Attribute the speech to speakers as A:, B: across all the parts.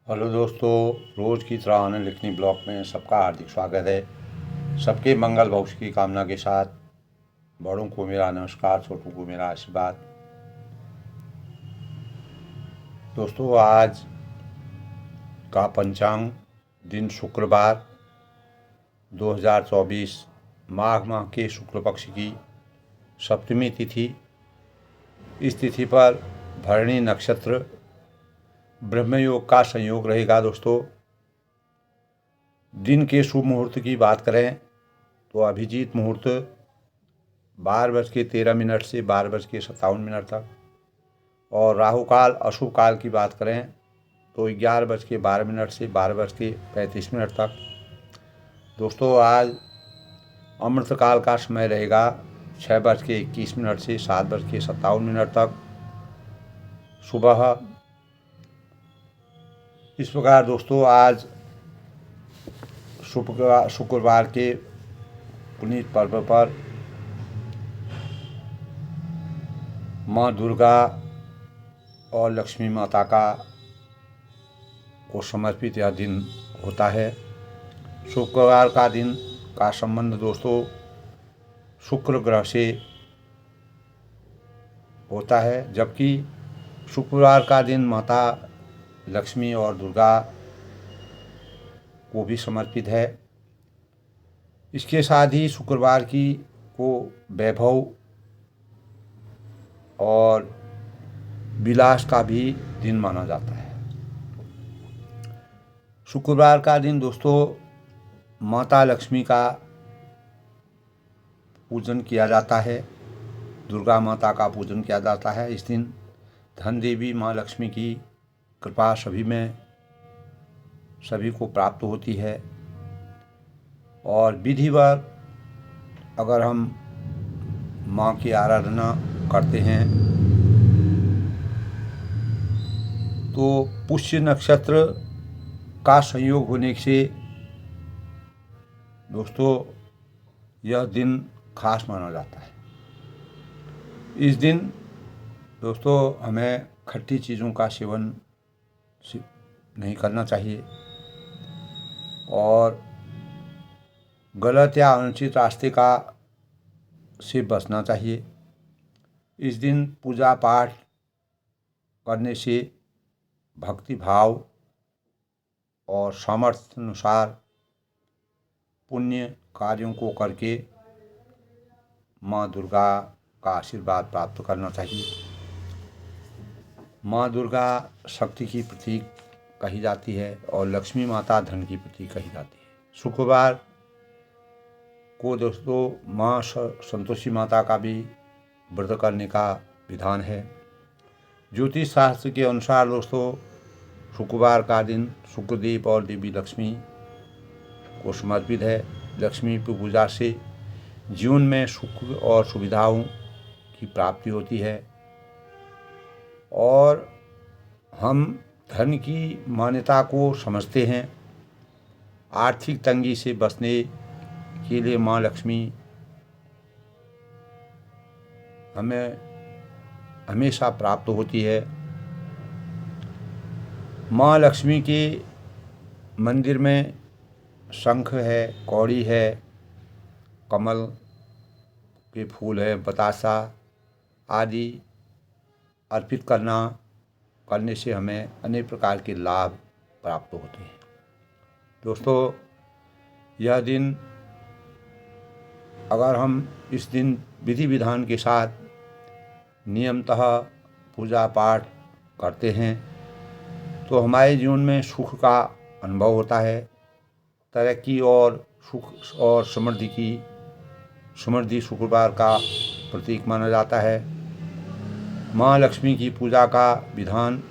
A: Hello दोस्तों, रोज़ की तरह आनंद लिखनी ब्लॉग में सबका हार्दिक स्वागत है। सबके मंगल भविष्य की कामना के साथ बड़ों को मेरा नमस्कार, छोटों को मेरा आशीर्वाद। दोस्तों, आज का पंचांग दिन शुक्रवार 2024 माघ माह के शुक्ल पक्ष की सप्तमी तिथि। इस तिथि पर भरणी नक्षत्र ब्रह्मयोग का संयोग रहेगा। दोस्तों, दिन के शुभ मुहूर्त की बात करें तो अभिजीत मुहूर्त 12:13 से 12:57 तक, और राहु काल अशुभ काल की बात करें तो 11:12 से 12:35 तक। दोस्तों, आज अमृत काल का समय रहेगा 6:21 से 7:57 तक सुबह। इस प्रकार दोस्तों, आज शुक्रवार के पुनीत पर्व पर माँ दुर्गा और लक्ष्मी माता को समर्पित यह दिन होता है। शुक्रवार का दिन का संबंध दोस्तों शुक्र ग्रह से होता है, जबकि शुक्रवार का दिन माता लक्ष्मी और दुर्गा को भी समर्पित है। इसके साथ ही शुक्रवार को वैभव और विलास का भी दिन माना जाता है। शुक्रवार का दिन दोस्तों माता लक्ष्मी का पूजन किया जाता है, दुर्गा माता का पूजन किया जाता है। इस दिन धन देवी माँ लक्ष्मी की कृपा सभी को प्राप्त होती है। और विधिवत अगर हम माँ की आराधना करते हैं तो पुष्य नक्षत्र का संयोग होने से दोस्तों यह दिन खास माना जाता है। इस दिन दोस्तों हमें खट्टी चीज़ों का सेवन नहीं करना चाहिए और गलत या अनुचित रास्ते से बचना चाहिए। इस दिन पूजा पाठ करने से भक्ति भाव और सामर्थ्य अनुसार पुण्य कार्यों को करके माँ दुर्गा का आशीर्वाद प्राप्त करना चाहिए। माँ दुर्गा शक्ति की प्रतीक कही जाती है और लक्ष्मी माता धन की प्रतीक कही जाती है। शुक्रवार को दोस्तों माँ संतोषी माता का भी व्रत करने का विधान है। ज्योतिष शास्त्र के अनुसार दोस्तों शुक्रवार का दिन शुक्रदेव और देवी लक्ष्मी को समर्पित है। लक्ष्मी की पूजा से जीवन में सुख और सुविधाओं की प्राप्ति होती है और हम धन की मान्यता को समझते हैं। आर्थिक तंगी से बचने के लिए माँ लक्ष्मी हमें हमेशा प्राप्त होती है। माँ लक्ष्मी के मंदिर में शंख है, कौड़ी है, कमल के फूल है, बतासा आदि अर्पित करने से हमें अनेक प्रकार के लाभ प्राप्त होते हैं। दोस्तों, यह दिन अगर हम इस दिन विधि विधान के साथ नियमतः पूजा पाठ करते हैं तो हमारे जीवन में सुख का अनुभव होता है। तरक्की और सुख और समृद्धि शुक्रवार का प्रतीक माना जाता है। माँ लक्ष्मी की पूजा का विधान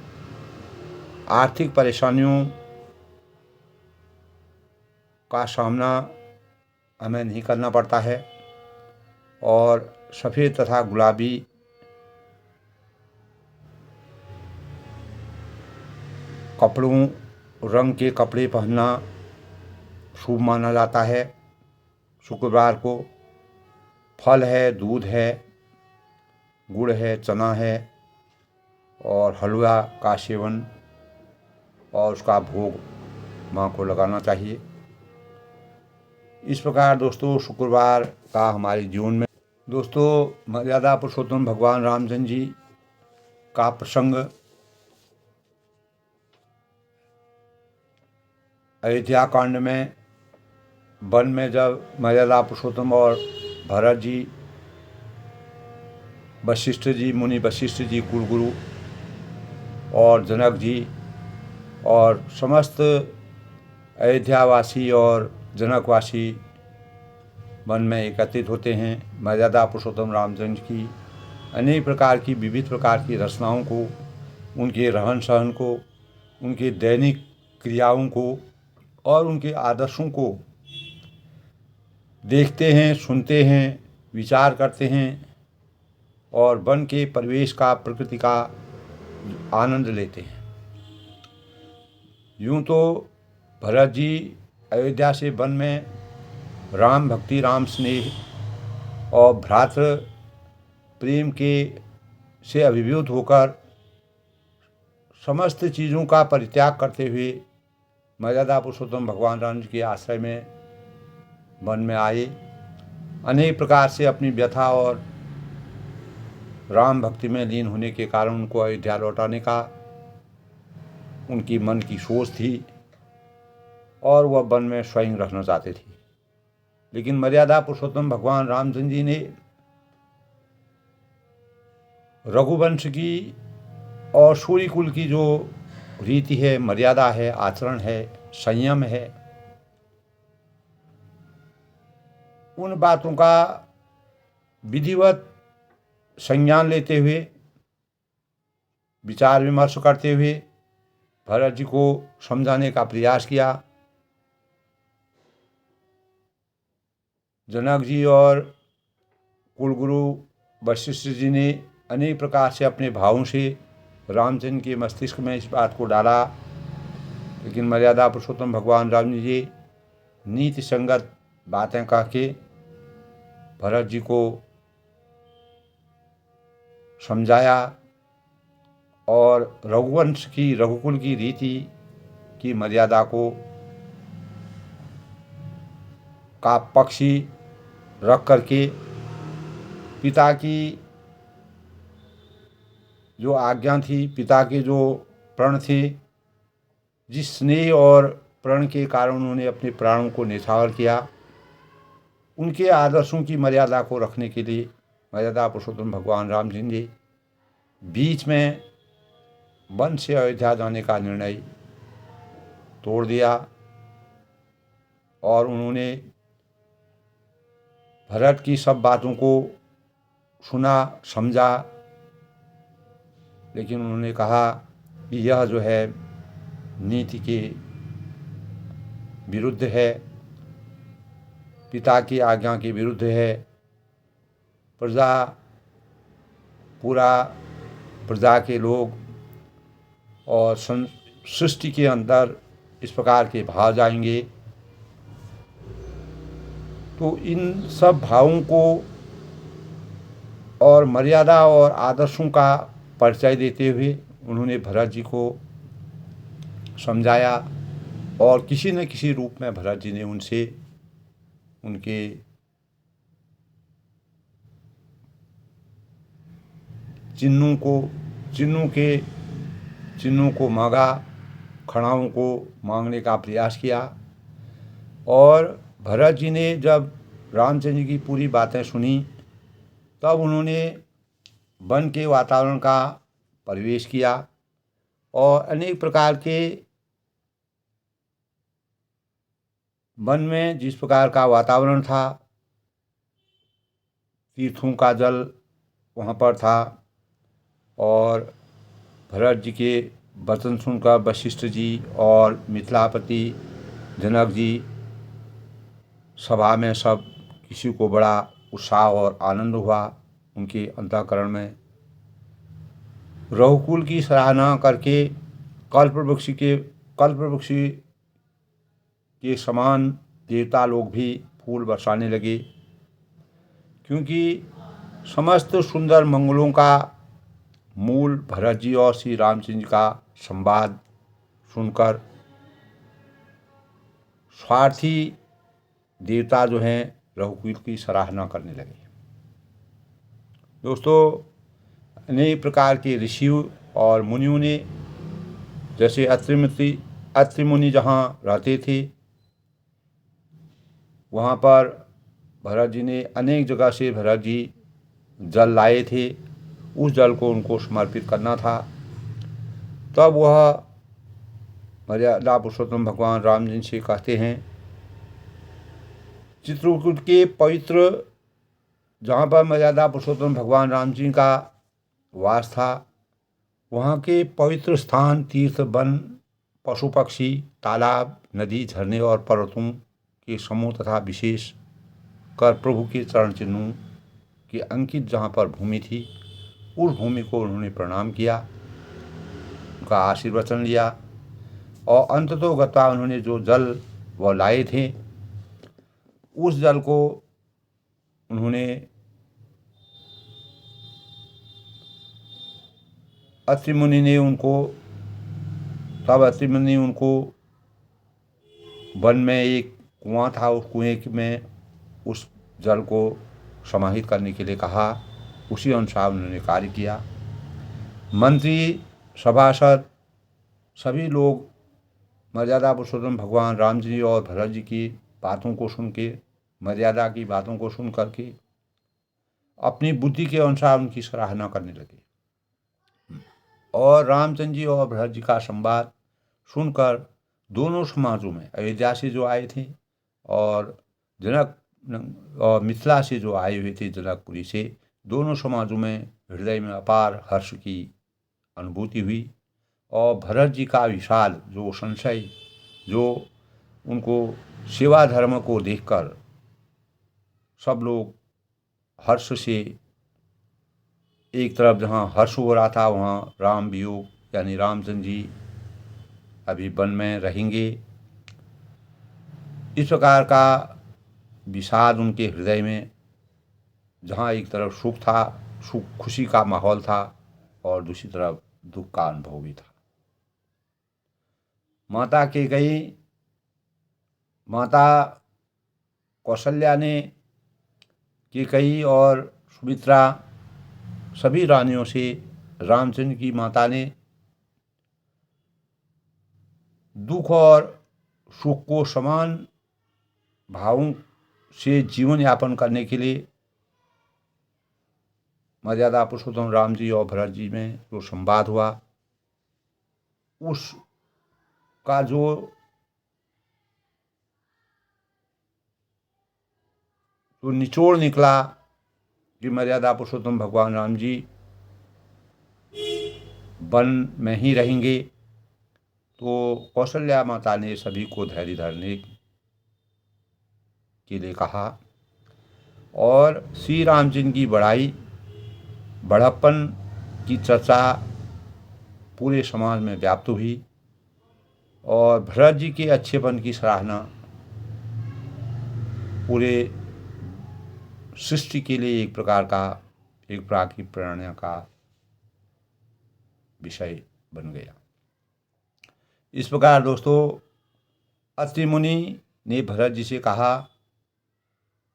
A: आर्थिक परेशानियों का सामना हमें नहीं करना पड़ता है और सफ़ेद तथा गुलाबी रंग के कपड़े पहनना शुभ माना जाता है। शुक्रवार को फल है, दूध है, गुड़ है, चना है और हलवा का सेवन और उसका भोग माँ को लगाना चाहिए। इस प्रकार दोस्तों शुक्रवार का हमारे जीवन में दोस्तों मर्यादा पुरुषोत्तम भगवान रामचंद्र जी का प्रसंग अयोध्या कांड में वन में जब मर्यादा पुरुषोत्तम और भरत जी, वशिष्ठ जी, मुनि वशिष्ठ जी, कुलगुरु और जनक जी और समस्त अयोध्यावासी और जनकवासी वन में एकत्रित होते हैं। मर्यादा पुरुषोत्तम रामचंद्र की अनेक प्रकार की विविध प्रकार की रचनाओं को, उनके रहन सहन को, उनके दैनिक क्रियाओं को और उनके आदर्शों को देखते हैं, सुनते हैं, विचार करते हैं और वन के परिवेश का, प्रकृति का आनंद लेते हैं। यूँ तो भरत जी अयोध्या से वन में राम भक्ति, राम स्नेह और भ्रातृ प्रेम के से अभिभूत होकर समस्त चीज़ों का परित्याग करते हुए मर्यादा पुरुषोत्तम भगवान राम जी के आश्रय में वन में आए। अनेक प्रकार से अपनी व्यथा और राम भक्ति में लीन होने के कारण उनको अयोध्या लौटाने का उनकी मन की सोच थी और वह वन में स्वयं रहना चाहते थे। लेकिन मर्यादा पुरुषोत्तम भगवान रामचंद्र जी ने रघुवंश की और सूर्य कुल की जो रीति है, मर्यादा है, आचरण है, संयम है, उन बातों का विधिवत संज्ञान लेते हुए, विचार विमर्श करते हुए भरत जी को समझाने का प्रयास किया। जनक जी और कुलगुरु वशिष्ठ जी ने अनेक प्रकार से अपने भावों से रामचंद्र के मस्तिष्क में इस बात को डाला, लेकिन मर्यादा पुरुषोत्तम भगवान राम जी नीति संगत बातें कह के भरत जी को समझाया और रघुवंश की, रघुकुल की रीति की मर्यादा को का पक्षी रख करके पिता की जो आज्ञा थी, पिता के जो प्रण थे, जिस स्नेह और प्रण के कारण उन्होंने अपने प्राणों को न्यौछावर किया, उनके आदर्शों की मर्यादा को रखने के लिए मर्यादा पुरुषोत्तम भगवान रामचंद्र जी बीच में वन से अयोध्या जाने का निर्णय तोड़ दिया और उन्होंने भरत की सब बातों को सुना, समझा, लेकिन उन्होंने कहा कि यह जो है नीति के विरुद्ध है, पिता की आज्ञा के विरुद्ध है। प्रजा के लोग और सृष्टि के अंदर इस प्रकार के भाव जाएंगे, तो इन सब भावों को और मर्यादा और आदर्शों का परिचय देते हुए उन्होंने भरत जी को समझाया और किसी न किसी रूप में भरत जी ने उनसे उनके चिन्हों को मांगा, खड़ाओं को मांगने का प्रयास किया। और भरत जी ने जब रामचंद्र जी की पूरी बातें सुनी तब उन्होंने वन के वातावरण का परिवेश किया और अनेक प्रकार के वन में जिस प्रकार का वातावरण था, तीर्थों का जल वहाँ पर था और भरत जी के वचन सुनकर वशिष्ठ जी और मिथिलापति जनक जी सभा में सब किसी को बड़ा उत्साह और आनंद हुआ। उनके अंतःकरण में रघुकुल की सराहना करके कल्पवृक्ष के समान देवता लोग भी फूल बरसाने लगे, क्योंकि समस्त सुंदर मंगलों का मूल भरत जी और श्री रामचंद्र का संवाद सुनकर स्वार्थी देवता जो हैं रघुकुल की सराहना करने लगे। दोस्तों, अनेक प्रकार के ऋषि और मुनियों ने, जैसे अत्रि मुनि जहाँ रहते थे, वहाँ पर भरत जी ने अनेक जगह से भरत जी जल लाए थे। उस जल को उनको समर्पित करना था। तब वह मर्यादा पुरुषोत्तम भगवान राम जी से कहते हैं, चित्रकूट के पवित्र जहाँ पर मर्यादा पुरुषोत्तम भगवान राम जी का वास था, वहाँ के पवित्र स्थान, तीर्थ, वन, पशु पक्षी, तालाब, नदी, झरने और पर्वतों के समूह तथा विशेष कर प्रभु के चरण चिन्हों की अंकित जहाँ पर भूमि थी, उस भूमि को उन्होंने प्रणाम किया, उनका आशीर्वचन लिया और अंततोगत्वा उन्होंने जो जल वह लाए थे, उस जल को उन्होंने अत्रि मुनि ने उनको वन में एक कुआं था, उस कुएं में उस जल को समाहित करने के लिए कहा। उसी अनुसार उन्होंने कार्य किया। मंत्री, सभासद, सभी लोग मर्यादा पुरुषोत्तम भगवान राम जी और भरत जी की बातों को सुन के, मर्यादा की बातों को सुन करके अपनी बुद्धि के अनुसार उनकी सराहना करने लगे। और रामचंद्र जी और भरत जी का संवाद सुनकर दोनों समाजों में, अयोध्या से जो आए थे और जनक और मिथिला से जो आए हुए थे जनकपुरी से, दोनों समाजों में हृदय में अपार हर्ष की अनुभूति हुई। और भरत जी का विशाल जो संशय, जो उनको सेवा धर्म को देखकर सब लोग हर्ष से, एक तरफ जहाँ हर्ष हो रहा था वहाँ राम वियोग यानी रामचंद्र जी अभी वन में रहेंगे, इस प्रकार का विषाद उनके हृदय में, जहाँ एक तरफ सुख था, खुशी का माहौल था, और दूसरी तरफ दुख का अनुभव भी था। माता कौशल्या ने कैकेयी और सुमित्रा, सभी रानियों से रामचंद्र की माता ने दुख और सुख को समान भावों से जीवन यापन करने के लिए मर्यादा पुरुषोत्तम राम जी और भरत जी में जो संवाद हुआ, उसका जो निचोड़ निकला कि मर्यादा पुरुषोत्तम भगवान राम जी वन में ही रहेंगे, तो कौशल्या माता ने सभी को धैर्य धरने के लिए कहा और श्री रामचंद्र की बड़प्पन की चर्चा पूरे समाज में व्याप्त हुई और भरत जी के अच्छेपन की सराहना पूरे सृष्टि के लिए एक प्रकार की प्रेरणा का विषय बन गया। इस प्रकार दोस्तों, अत्रि मुनि ने भरत जी से कहा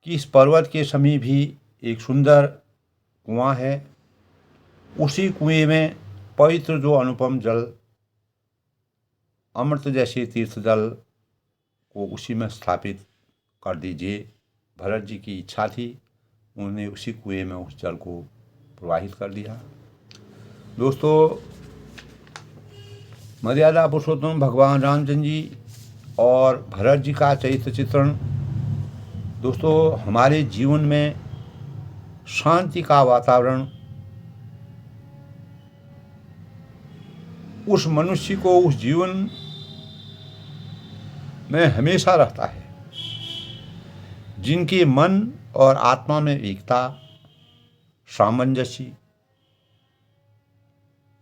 A: कि इस पर्वत के समीप भी एक सुंदर कुआं है, उसी कुएं में पवित्र जो अनुपम जल, अमृत जैसे तीर्थ जल को उसी में स्थापित कर दीजिए। भरत जी की इच्छा थी, उन्होंने उसी कुएं में उस जल को प्रवाहित कर दिया। दोस्तों, मर्यादा पुरुषोत्तम भगवान रामचंद्र जी और भरत जी का चरित्र चित्रण दोस्तों हमारे जीवन में शांति का वातावरण, उस मनुष्य को उस जीवन में हमेशा रहता है जिनके मन और आत्मा में एकता, सामंजस्य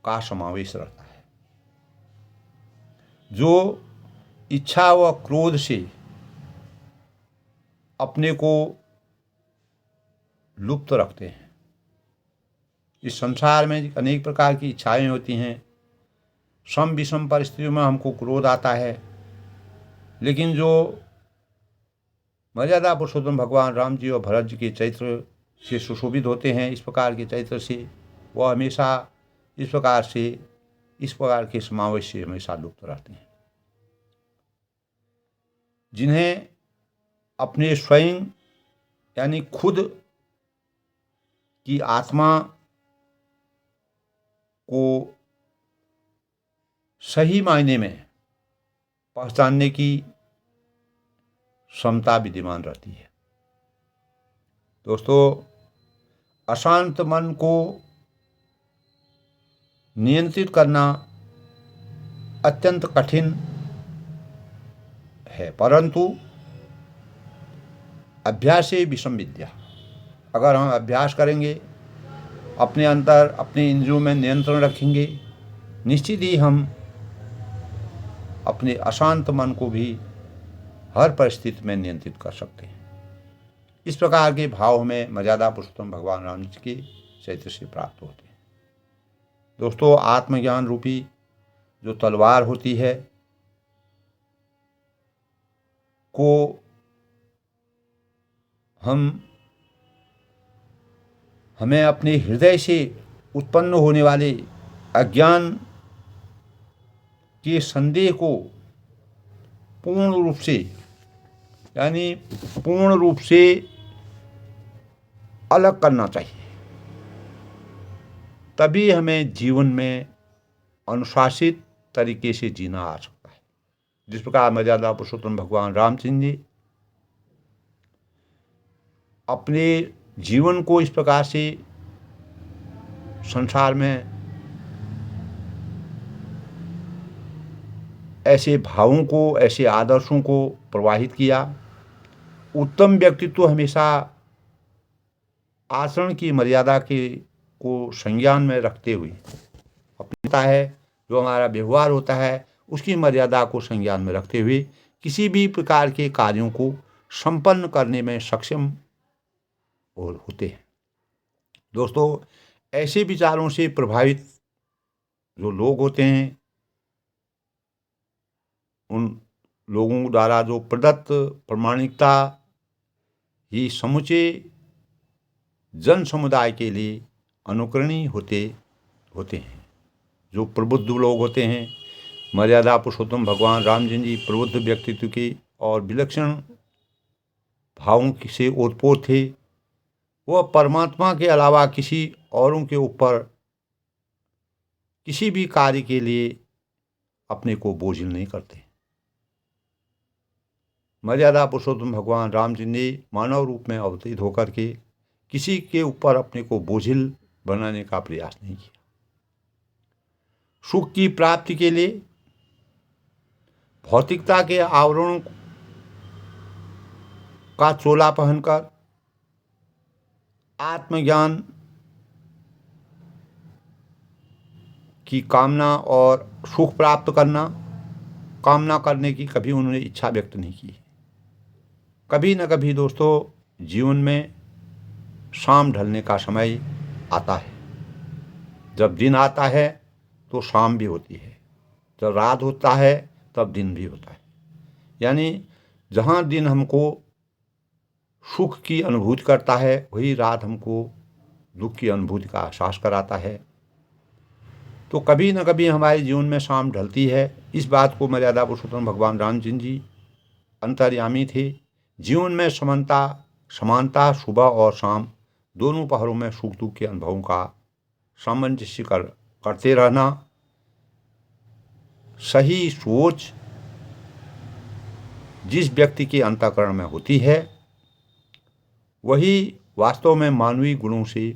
A: का समावेश रहता है, जो इच्छा व क्रोध से अपने को लुप्त रखते हैं। इस संसार में अनेक प्रकार की इच्छाएं होती हैं, सम विषम परिस्थितियों में हमको क्रोध आता है, लेकिन जो मर्यादा पुरुषोत्तम भगवान राम जी और भरत जी के चरित्र से सुशोभित होते हैं, इस प्रकार के चरित्र से, वह हमेशा इस प्रकार के समावेश से हमेशा लुप्त रहते हैं। जिन्हें अपने स्वयं यानी खुद की आत्मा को सही मायने में पहचानने की क्षमता विद्यमान रहती है। दोस्तों, अशांत मन को नियंत्रित करना अत्यंत कठिन है, परंतु अभ्यास से विषम विद्या। अगर हम अभ्यास करेंगे, अपने अंतर अपने इंद्रियों में नियंत्रण रखेंगे, निश्चित ही हम अपने अशांत मन को भी हर परिस्थिति में नियंत्रित कर सकते हैं। इस प्रकार के भाव हमें मर्यादा पुरुषोत्तम भगवान राम जी के चरित्र से प्राप्त होते हैं। दोस्तों, आत्मज्ञान रूपी जो तलवार होती है को हमें अपने हृदय से उत्पन्न होने वाले अज्ञान के संदेह को पूर्ण रूप से अलग करना चाहिए। तभी हमें जीवन में अनुशासित तरीके से जीना आ सकता है। जिस प्रकार मर्यादा पुरुषोत्तम भगवान रामचंद्र जी अपने जीवन को इस प्रकार से संसार में ऐसे भावों को, ऐसे आदर्शों को प्रवाहित किया। उत्तम व्यक्तित्व हमेशा आचरण की मर्यादा को संज्ञान में रखते हुए अपनाता है। जो हमारा व्यवहार होता है उसकी मर्यादा को संज्ञान में रखते हुए किसी भी प्रकार के कार्यों को संपन्न करने में सक्षम होते हैं। दोस्तों, ऐसे विचारों से प्रभावित जो लोग होते हैं, उन लोगों द्वारा जो प्रदत्त प्रमाणिकता ही समूचे जन समुदाय के लिए अनुकरणीय होते हैं। जो प्रबुद्ध लोग होते हैं, मर्यादा पुरुषोत्तम भगवान रामचंद्र जी प्रबुद्ध व्यक्तित्व के और विलक्षण भावों से ओतप्रोत थे। वह परमात्मा के अलावा किसी औरों के ऊपर किसी भी कार्य के लिए अपने को बोझिल नहीं करते। मर्यादा पुरुषोत्तम भगवान रामचंद्र जी मानव रूप में अवतरित होकर के किसी के ऊपर अपने को बोझिल बनाने का प्रयास नहीं किया। सुख की प्राप्ति के लिए भौतिकता के आवरणों का चोला पहनकर आत्मज्ञान की कामना और सुख प्राप्त कामना करने की कभी उन्होंने इच्छा व्यक्त नहीं की। कभी न कभी दोस्तों, जीवन में शाम ढलने का समय आता है। जब दिन आता है तो शाम भी होती है, जब रात होता है तब दिन भी होता है। यानी जहाँ दिन हमको सुख की अनुभूति करता है, वही रात हमको दुख की अनुभूति का एहसास कराता है। तो कभी न कभी हमारे जीवन में शाम ढलती है। इस बात को मर्यादा पुरुषोत्तम भगवान रामचंद्र जी अंतर्यामी थे। जीवन में समानता सुबह और शाम दोनों पहरों में सुख दुख के अनुभवों का सामंजस्य करते रहना, सही सोच जिस व्यक्ति के अंतःकरण में होती है वही वास्तव में मानवीय गुणों से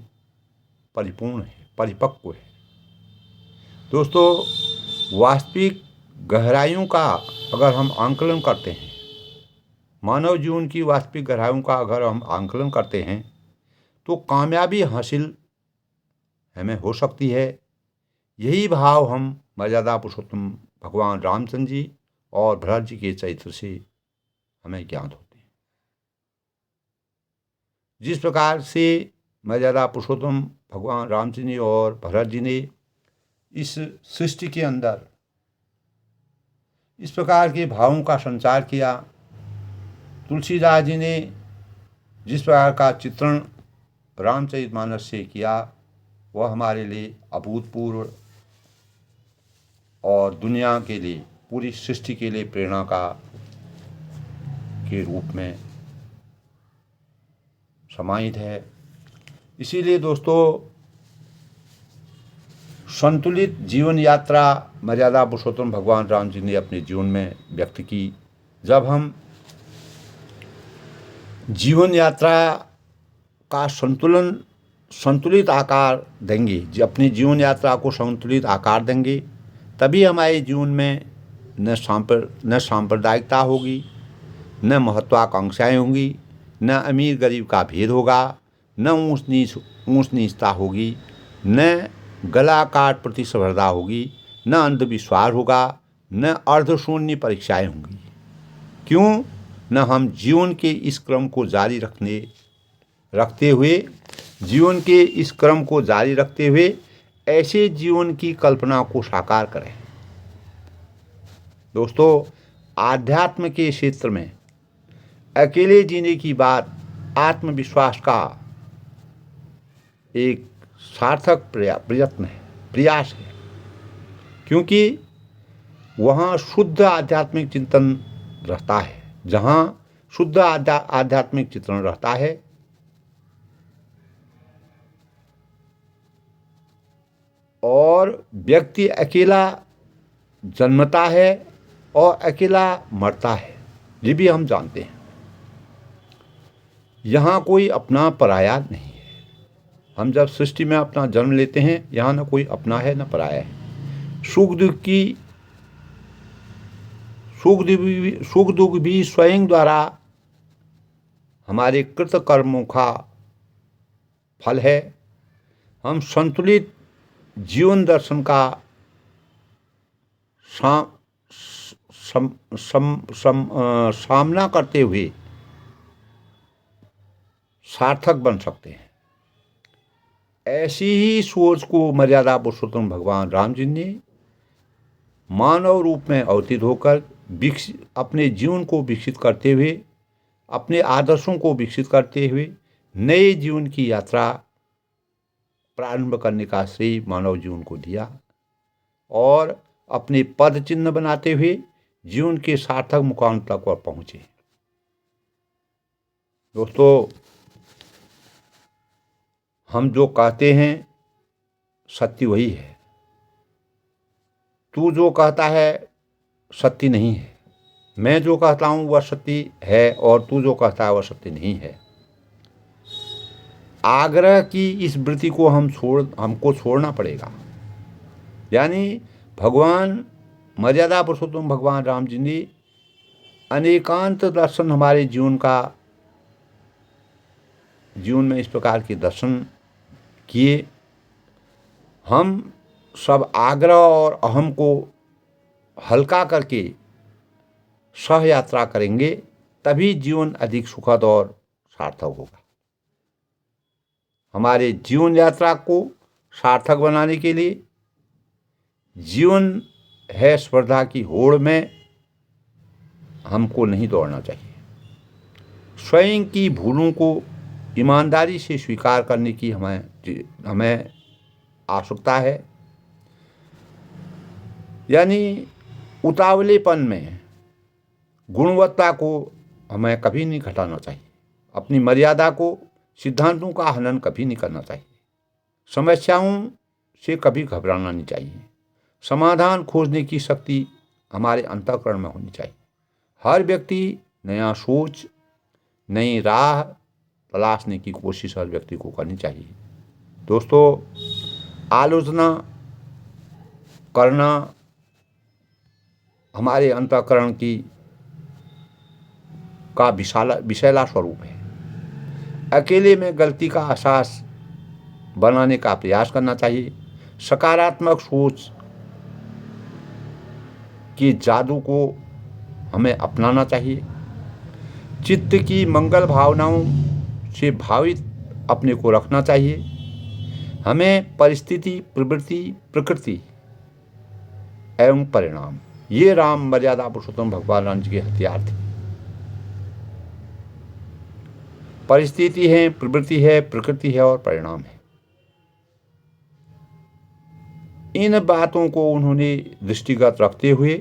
A: परिपूर्ण है, परिपक्व है। दोस्तों, वास्तविक गहराइयों का अगर हम आंकलन करते हैं, मानव जीवन की वास्तविक गहराइयों का अगर हम आंकलन करते हैं तो कामयाबी हासिल हमें हो सकती है। यही भाव हम मर्यादा पुरुषोत्तम भगवान रामचंद्र जी और भरत जी के चरित्र से हमें ज्ञात होते हैं। जिस प्रकार से मर्यादा पुरुषोत्तम भगवान रामचंद्र जी और भरत जी ने इस सृष्टि के अंदर इस प्रकार के भावों का संचार किया। तुलसीदास जी ने जिस प्रकार का चित्रण रामचरितमानस से किया वह हमारे लिए अभूतपूर्व और दुनिया के लिए, पूरी सृष्टि के लिए प्रेरणा का के रूप में समाहित है। इसीलिए दोस्तों, संतुलित जीवन यात्रा मर्यादा पुरुषोत्तम भगवान राम जी ने अपने जीवन में व्यक्त की। जब हम जीवन यात्रा का संतुलित आकार देंगे, अपनी जीवन यात्रा को संतुलित आकार देंगे, तभी हमारे जीवन में न सांप्रदायिकता होगी, न महत्वाकांक्षाएँ होंगी, न अमीर गरीब का भेद होगा, न ऊंच नीचता होगी, न गला काट प्रतिस्पर्धा होगी, न अंधविश्वास होगा, न अर्धशून्य परीक्षाएँ होंगी। क्यों? न हम जीवन के इस क्रम को जारी रखते हुए ऐसे जीवन की कल्पना को साकार करें। दोस्तों, आध्यात्म के क्षेत्र में अकेले जीने की बात आत्मविश्वास का एक सार्थक प्रयास है, क्योंकि वहाँ शुद्ध आध्यात्मिक चिंतन रहता है। जहाँ शुद्ध आध्यात्मिक चिंतन रहता है और व्यक्ति अकेला जन्मता है और अकेला मरता है, ये भी हम जानते हैं। यहाँ कोई अपना पराया नहीं है। हम जब सृष्टि में अपना जन्म लेते हैं, यहाँ न कोई अपना है न पराया है। सुख दुख भी स्वयं द्वारा हमारे कृत कर्मों का फल है। हम संतुलित जीवन दर्शन का सामना करते हुए सार्थक बन सकते हैं। ऐसी ही सोच को मर्यादा पुरुषोत्तम भगवान राम जी ने मानव रूप में अवतीर्ण होकर अपने जीवन को विकसित करते हुए, अपने आदर्शों को विकसित करते हुए नए जीवन की यात्रा प्रारंभ करने का श्रेय मानव जीवन को दिया और अपने पद चिन्ह बनाते हुए जीवन के सार्थक मुकाम तक पर पहुँचे। दोस्तों, हम जो कहते हैं सत्य वही है। तू जो कहता है सत्य नहीं है। मैं जो कहता हूँ वह सत्य है और तू जो कहता है वह सत्य नहीं है। आग्रह की इस वृत्ति को हमको छोड़ना पड़ेगा। यानी भगवान मर्यादा पुरुषोत्तम भगवान राम जी ने अनेकांत दर्शन हमारे जीवन में इस प्रकार के दर्शन किए। हम सब आग्रह और अहम को हल्का करके सह यात्रा करेंगे, तभी जीवन अधिक सुखद और सार्थक होगा। हमारे जीवन यात्रा को सार्थक बनाने के लिए जीवन है स्पर्धा की होड़ में हमको नहीं दौड़ना चाहिए। स्वयं की भूलों को ईमानदारी से स्वीकार करने की हमें आवश्यकता है। यानी उतावलेपन में गुणवत्ता को हमें कभी नहीं घटाना चाहिए। अपनी मर्यादा को, सिद्धांतों का हनन कभी नहीं करना चाहिए। समस्याओं से कभी घबराना नहीं चाहिए। समाधान खोजने की शक्ति हमारे अंतःकरण में होनी चाहिए। हर व्यक्ति नया सोच, नई राह तलाशने की कोशिश हर व्यक्ति को करनी चाहिए। दोस्तों, आलोचना करना हमारे अंतःकरण का विषैला स्वरूप है। अकेले में गलती का एहसास बनाने का प्रयास करना चाहिए। सकारात्मक सोच के जादू को हमें अपनाना चाहिए। चित्त की मंगल भावनाओं से भावित अपने को रखना चाहिए। हमें परिस्थिति, प्रवृत्ति, प्रकृति एवं परिणाम ये राम मर्यादा पुरुषोत्तम भगवान राम जी के हथियार थे। परिस्थिति है, प्रवृत्ति है, प्रकृति है और परिणाम है। इन बातों को उन्होंने दृष्टिगत रखते हुए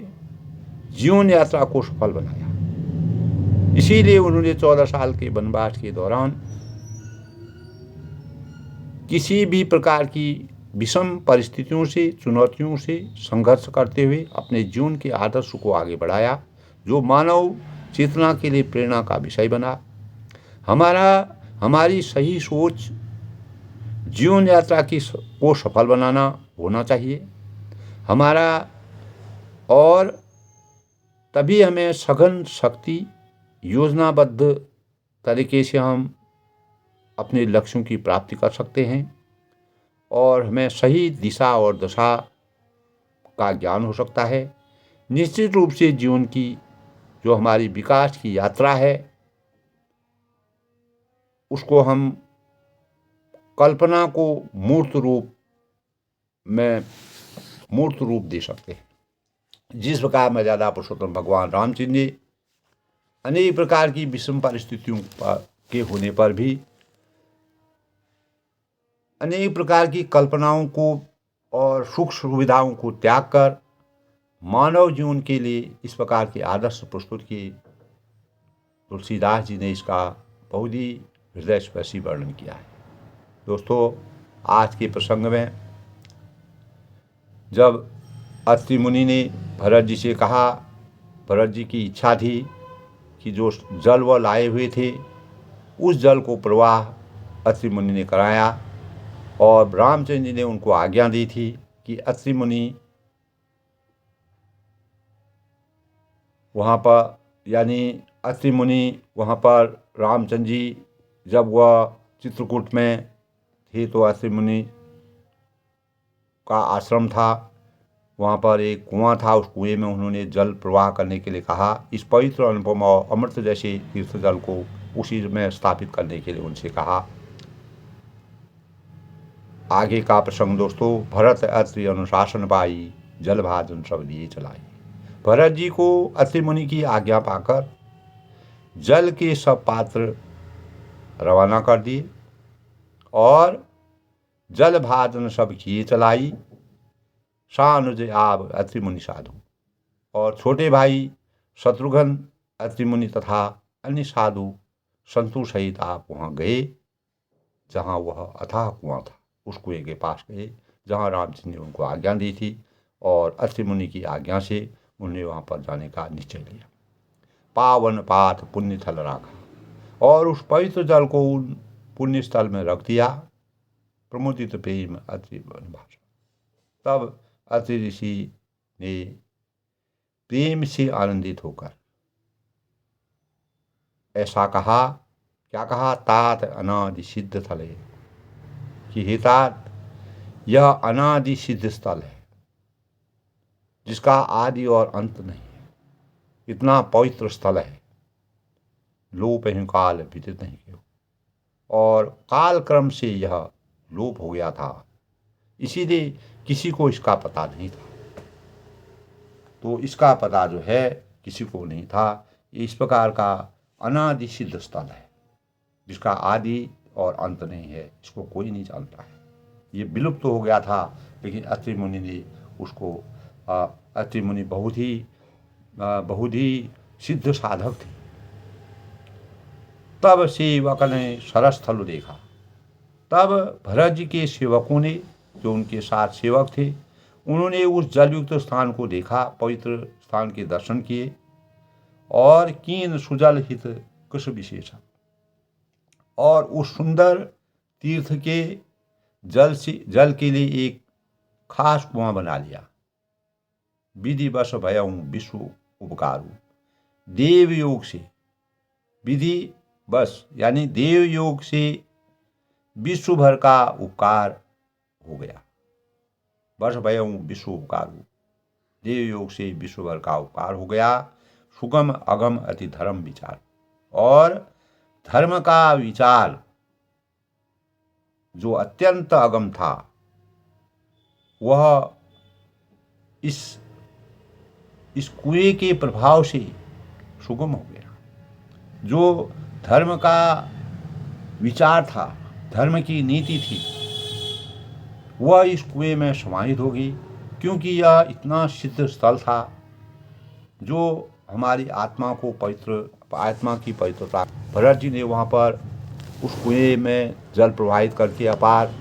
A: जीवन यात्रा को सफल बनाया। इसीलिए उन्होंने 14 साल के वनवास के दौरान किसी भी प्रकार की विषम परिस्थितियों से, चुनौतियों से संघर्ष करते हुए अपने जीवन के आदर्श को आगे बढ़ाया, जो मानव चेतना के लिए प्रेरणा का विषय बना। हमारी सही सोच जीवन यात्रा को सफल बनाना होना चाहिए हमारा, और तभी हमें सघन शक्ति, योजनाबद्ध तरीके से हम अपने लक्ष्यों की प्राप्ति कर सकते हैं और हमें सही दिशा और दशा का ज्ञान हो सकता है। निश्चित रूप से जीवन की जो हमारी विकास की यात्रा है उसको हम कल्पना को मूर्त रूप दे सकते हैं। जिस प्रकार मर्यादा पुरुषोत्तम भगवान रामचंद्र जी अनेक प्रकार की विषम परिस्थितियों के होने पर भी अनेक प्रकार की कल्पनाओं को और सुख सुविधाओं को त्याग कर मानव जीवन के लिए इस प्रकार के आदर्श प्रस्तुत किए। तुलसीदास जी ने इसका बहुत ही हृदय स्पर्शी वर्णन किया है। दोस्तों, आज के प्रसंग में जब अत्रि मुनि ने भरत जी से कहा, भरत जी की इच्छा थी कि जो जल वह लाए हुए थे उस जल को प्रवाह अत्रि मुनि ने कराया, और रामचंद्र जी ने उनको आज्ञा दी थी कि अत्रि मुनि वहाँ पर, यानी अत्रि मुनि वहाँ पर रामचंद्र जी जब वह चित्रकूट में थे तो अत्रि मुनि का आश्रम था, वहाँ पर एक कुआं था, उस कुएं में उन्होंने जल प्रवाह करने के लिए कहा। इस पवित्र अनुपम और अमृत जैसे तीर्थ जल को उसी में स्थापित करने के लिए उनसे कहा। आगे का प्रसंग दोस्तों, भरत अत्रि अनुशासन पाई, जल भाजन सब लिए चलाई। भरत जी को अत्रि मुनि की आज्ञा पाकर जल के सब पात्र रवाना कर दिए और जल भाजन सब किए चलाई। सानुज आब अत्रि मुनि साधु, और छोटे भाई शत्रुघ्न अत्रि मुनि तथा अन्य साधु संतु सहित आप वहाँ गए जहाँ वह अथाह कुआं था। उस कुएं के पास गए जहाँ रामचंद्र ने उनको आज्ञा दी थी, और अत्रि मुनि की आज्ञा से उन्हें वहाँ पर जाने का निश्चय लिया। पावन पात पुण्य थल राखा, और उस पवित्र जल को उन पुण्य स्थल में रख दिया। प्रमुदित प्रेम अत्रि भाषा, तब अत्रि ऋषि ने प्रेम से आनंदित होकर ऐसा कहा, क्या कहा, तात अनादि सिद्ध थले, कि हे तात, यह अनादि सिद्ध स्थल है जिसका आदि और अंत नहीं है। इतना पवित्र स्थल है, लोप ही काल विदित नहीं किया, और काल क्रम से यह लोप हो गया था, इसीलिए किसी को इसका पता नहीं था। तो इसका पता जो है किसी को नहीं था। इस प्रकार का अनादि सिद्ध स्थल है जिसका आदि और अंत नहीं है, इसको कोई नहीं जानता है। ये विलुप्त तो हो गया था, लेकिन अत्रि मुनि ने उसको, अत्रि मुनि बहुत ही सिद्ध साधक थे। तब सेवक ने सरस्थल देखा। तब भरत जी के सेवकों ने, जो उनके साथ सेवक थे, उन्होंने उस जलयुक्त स्थान को देखा, पवित्र स्थान के दर्शन किए, और कीन सुजल हित कुश विशेषण, और उस सुंदर तीर्थ के जल के लिए एक खास कुआं बना लिया। विधि बस भयऊ विश्व उपकारु, देव योग से, विधि बस यानी देव योग से विश्व भर का उपकार हो गया। बस भयऊ विश्व उपकारु, देव योग से विश्व भर का उपकार हो गया। सुगम अगम अति धर्म विचार, और धर्म का विचार जो अत्यंत अगम था वह इस इस कुएं के प्रभाव से सुगम हो गया। जो धर्म का विचार था, धर्म की नीति थी, वह इस कुएं में समाहित होगी, क्योंकि यह इतना सिद्ध स्थल था जो हमारी आत्मा की पवित्रता। भरत जी ने वहाँ पर उस कुएं में जल प्रवाहित करके अपार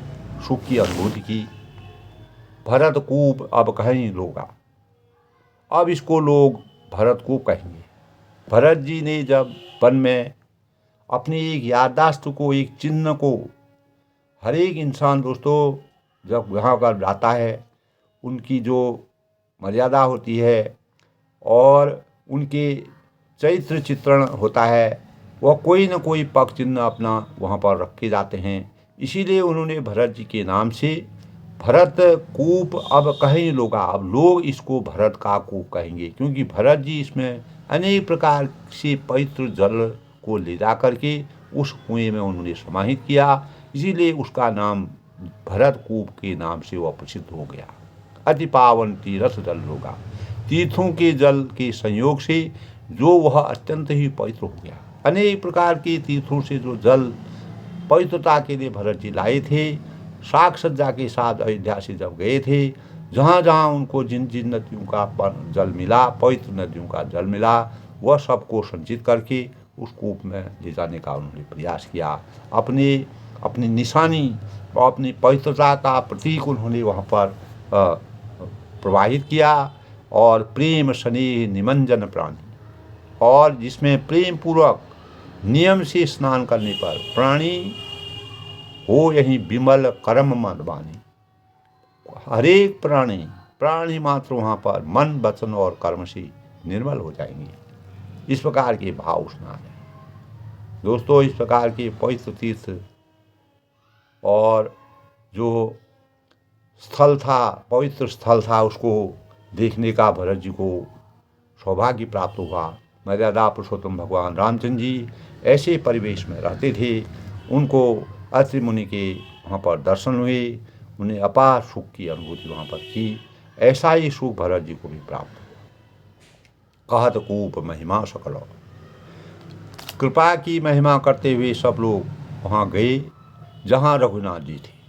A: सुख की अनुभूति की। भरतकूप अब कहीं लोगा, अब इसको लोग भरतकूप कहेंगे। भरत जी ने जब वन में अपनी एक याददाश्त को, एक चिन्ह को, हर एक इंसान दोस्तों जब वहाँ पर जाता है, उनकी जो मर्यादा होती है और उनके चरित्र चित्रण होता है, वह कोई न कोई पग चिन्ह अपना वहाँ पर रखे जाते हैं। इसीलिए उन्होंने भरत जी के नाम से भरत कूप अब कहीं लोगा, अब लोग इसको भरत का कूप कहेंगे, क्योंकि भरत जी इसमें अनेक प्रकार से पवित्र जल को ले जा करके उस कुएं में उन्होंने समाहित किया। इसीलिए उसका नाम भरत कूप के नाम से वह प्रसिद्ध हो गया। अति पावन तीर्थ जल होगा, तीर्थों के जल के संयोग से जो वह अत्यंत ही पवित्र हो गया। अनेक प्रकार के तीर्थों से जो जल पवित्रता के लिए भरत जी लाए थे, साग सज्जा के साथ अयोध्या से जब गए थे, जहाँ जहाँ उनको जिन जिन नदियों का जल मिला, पवित्र नदियों का जल मिला, वह सबको संचित करके उस कूप में ले जाने का उन्होंने प्रयास किया। अपनी निशानी और अपनी पवित्रता का प्रतीक उन्होंने वहाँ पर प्रवाहित किया। और प्रेम स्नेह निमंजन प्राणी, और जिसमें प्रेम पूर्वक नियम से स्नान करने पर प्राणी हो यही विमल कर्म मनवानी। हरेक प्राणी मात्र वहाँ पर मन वचन और कर्म से निर्मल हो जाएंगे। इस प्रकार के भाव स्नान है दोस्तों। इस प्रकार के पवित्र तीर्थ और जो स्थल था, पवित्र स्थल था, उसको देखने का भरत जी को सौभाग्य प्राप्त हुआ। मर्यादा पुरुषोत्तम भगवान रामचंद्र जी ऐसे परिवेश में रहते थे, उनको अत्रि मुनि के वहाँ पर दर्शन हुए, उन्हें अपार सुख की अनुभूति वहाँ पर की। ऐसा ही सुख भरत जी को भी प्राप्त हुआ। कहत कूप महिमा सकल, कृपा की महिमा करते हुए सब लोग वहाँ गए जहाँ रघुनाथ जी थे,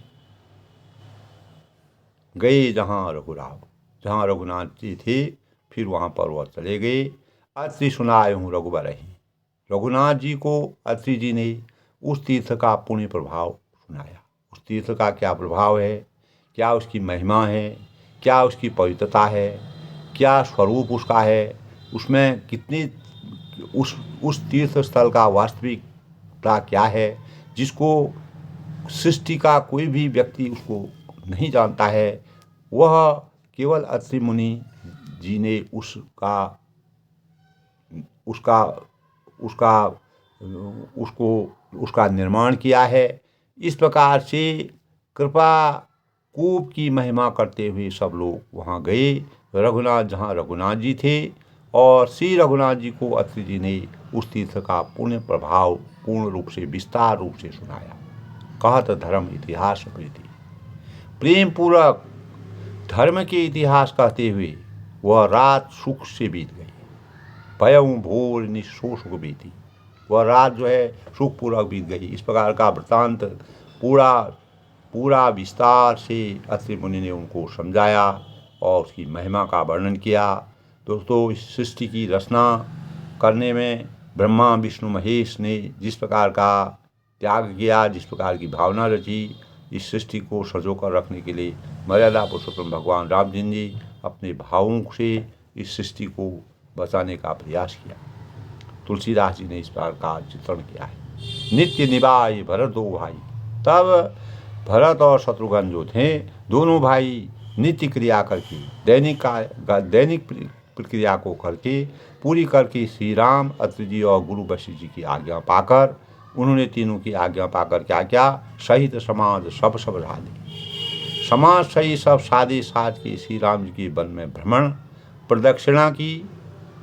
A: जहाँ रघुनाथ जी थे, फिर वहाँ पर वह चले गए। अत्रि सुनाए हूँ रघुबर ही, रघुनाथ जी को अत्रि जी ने उस तीर्थ का पुण्य प्रभाव सुनाया। उस तीर्थ का क्या प्रभाव है, क्या उसकी महिमा है, क्या उसकी पवित्रता है, क्या स्वरूप उसका है, उसमें कितनी उस तीर्थ स्थल का वास्तविकता क्या है, जिसको सृष्टि का कोई भी व्यक्ति उसको नहीं जानता है, वह केवल अत्रि मुनि जी ने उसका निर्माण किया है। इस प्रकार से कृपा कूप की महिमा करते हुए सब लोग वहाँ गए, जहाँ रघुनाथ जी थे, और श्री रघुनाथ जी को अत्रि जी ने उस तीर्थ का पुण्य प्रभाव पूर्ण रूप से, विस्तार रूप से सुनाया। कहत धर्म इतिहास प्रीति, प्रेम पूर्वक धर्म के इतिहास कहते हुए वह रात सुख से बीत गई। भयऊ भोर निशो सुख बीती, वह रात जो है सुखपूर्वक बीत गई। इस प्रकार का वृत्तांत पूरा विस्तार से अत्रि मुनि ने उनको समझाया और उसकी महिमा का वर्णन किया। दोस्तों, इस सृष्टि की रचना करने में ब्रह्मा विष्णु महेश ने जिस प्रकार का त्याग किया, जिस प्रकार की भावना रची, इस सृष्टि को सजो कर रखने के लिए मर्यादा पुरुषोत्तम भगवान रामचंद्र जी अपने भावों से इस सृष्टि को बचाने का प्रयास किया। तुलसीदास जी ने इस प्रकार का चित्रण किया है। नित्य निभाए भरत दो भाई, तब भरत और शत्रुघ्न जो थे, दोनों भाई नित्य क्रिया करके, दैनिक प्रक्रिया को करके पूरी करके श्री राम, अत्रि जी और गुरु वशिष्ठ जी की आज्ञा पाकर, उन्होंने तीनों की आज्ञा पाकर क्या क्या, सहित समाज सब साधे, समाज सही सब साधे साध के श्री राम जी के वन में भ्रमण प्रदक्षिणा की।